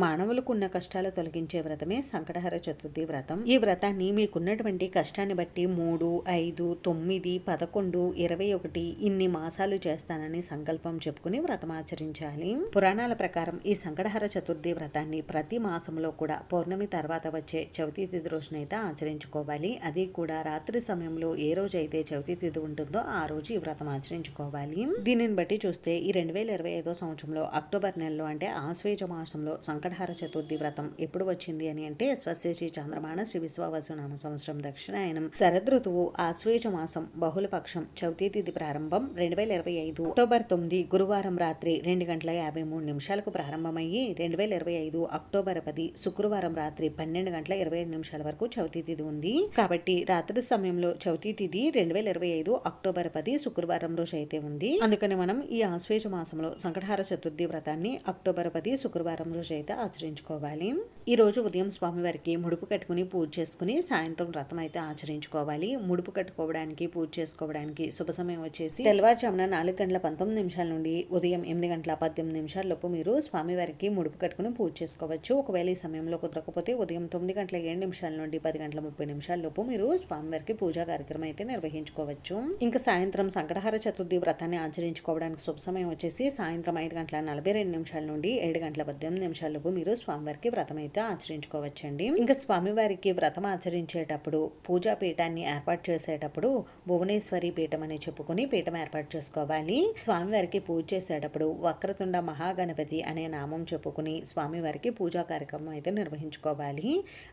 మానవులకు ఉన్న కష్టాలు తొలగించే వ్రతమే సంకటహర చతుర్థి వ్రతం. ఈ వ్రతాన్ని మీకున్నటువంటి కష్టాన్ని బట్టి 3, 5, 9, 11, 21 ఇన్ని మాసాలు చేస్తానని సంకల్పం చెప్పుకుని వ్రతం ఆచరించాలి. పురాణాల ప్రకారం ఈ సంకటహర చతుర్థి వ్రతాన్ని ప్రతి మాసంలో కూడా పౌర్ణమి తర్వాత వచ్చే చవితి తిథి రోజునైతే ఆచరించుకోవాలి. అది కూడా రాత్రి సమయంలో ఏ రోజైతే చవితి తిథి ఉంటుందో ఆ రోజు ఈ వ్రతం ఆచరించుకోవాలి. దీనిని బట్టి చూస్తే ఈ 2025 సంవత్సరంలో అక్టోబర్ నెలలో అంటే ఆశ్వేజ మాసంలో సంకటహర చతుర్థి వ్రతం ఎప్పుడు వచ్చింది అని అంటే స్వస్తి చంద్రమాన శ్రీ విశ్వావసు నామ సంవత్సరం దక్షిణాయనం శరదృతువు ఆశ్వేజ మాసం బహుళపక్షం చవితి తిథి ప్రారంభం 2025 అక్టోబర్ 9 గురువారం రాత్రి 2:53 ప్రారంభమయ్యి 2025 అక్టోబర్ 10 శుక్రవారం రాత్రి 12:27 వరకు చవితి తిథి ఉంది. కాబట్టి రాత్రి సమయంలో చవితి తిథి 2025 అక్టోబర్ 10 శుక్రవారం రోజు అయితే ఉంది. అందుకని మనం ఈ ఆశ్వేజ మాసంలో సంకటహర చతుర్థి వ్రతాన్ని అక్టోబర్ 10 శుక్రవారం రోజు అయితే ఆచరించుకోవాలి. ఈ రోజు ఉదయం స్వామివారికి ముడుపు కట్టుకుని పూజ చేసుకుని సాయంత్రం వ్రతం అయితే ఆచరించుకోవాలి. ముడుపు కట్టుకోవడానికి పూజ చేసుకోవడానికి శుభ సమయం వచ్చేసి తెల్లవారుజామున 4:19 నుండి ఉదయం 8:18 లోపు మీరు స్వామివారికి ముడుపు కట్టుకుని పూజ చేసుకోవచ్చు. ఒకవేళ ఈ సమయంలో కుదరకపోతే ఉదయం 9:07 నుండి 10:30 లోపు మీరు స్వామివారికి పూజా కార్యక్రమం అయితే నిర్వహించుకోవచ్చు. ఇంకా సాయంత్రం సంకటహర చతుర్థి వ్రతాన్ని ఆచరించుకోవడానికి శుభ సమయం వచ్చేసి సాయంత్రం 5:42 నుండి 7:18 లోపు మీరు స్వామివారికి వ్రతం అయితే ఆచరించుకోవచ్చండి. ఇంకా స్వామివారికి వ్రతం ఆచరించేటప్పుడు పూజా పీఠాన్ని ఏర్పాటు చేసేటప్పుడు భువనేశ్వరి పీఠం అని చెప్పుకుని పీఠం ఏర్పాటు చేసుకోవాలి. స్వామివారికి పూజ చేసేటప్పుడు వక్రతుండ మహాగణపతి అనే నామం చెప్పుకుని స్వామివారికి పూజా కార్యక్రమం అయితే నిర్వహించుకోవాలి.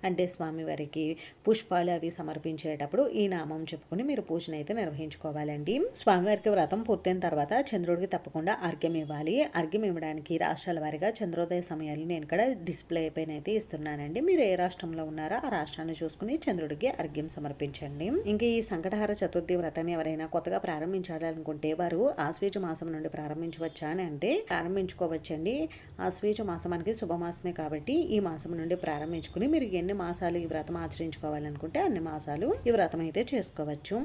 అంటే స్వామివారికి పుష్పాలు అవి సమర్పించేటప్పుడు ఈ నామం చెప్పుకుని మీరు పూజను అయితే నిర్వహించుకోవాలండి. స్వామివారికి వ్రతం పూర్తయిన తర్వాత చంద్రుడికి తప్పకుండా అర్ఘ్యం ఇవ్వాలి. అర్ఘ్యం ఇవ్వడానికి రాష్ట్రాల వారిగా చంద్రోదయ సమయాన్ని నేను ఇక్కడ డిస్ప్లే పైన అయితే ఇస్తున్నానండి. మీరు ఏ రాష్ట్రంలో ఉన్నారో ఆ రాష్ట్రాన్ని చూసుకుని చంద్రుడికి అర్ఘ్యం సమర్పించండి. ఇంకా ఈ సంకటహర చతుర్థి వ్రతాన్ని ఎవరైనా కొత్తగా ప్రారంభించాలనుకుంటే వారు ఆశ్వేజ మాసం నుండి ప్రారంభించవచ్చా అని అంటే ప్రారంభించుకోవచ్చండి. ఆశ్వేజ మాసం మనకి శుభమాసమే కాబట్టి ఈ మాసం నుండి ప్రారంభించుకుని మీరు ఎన్ని మాసాలు ఈ వ్రతం ఆచరించుకోవాలనుకుంటే అన్ని మాసాలు ఈ వ్రతం అయితే చేసుకోవచ్చు.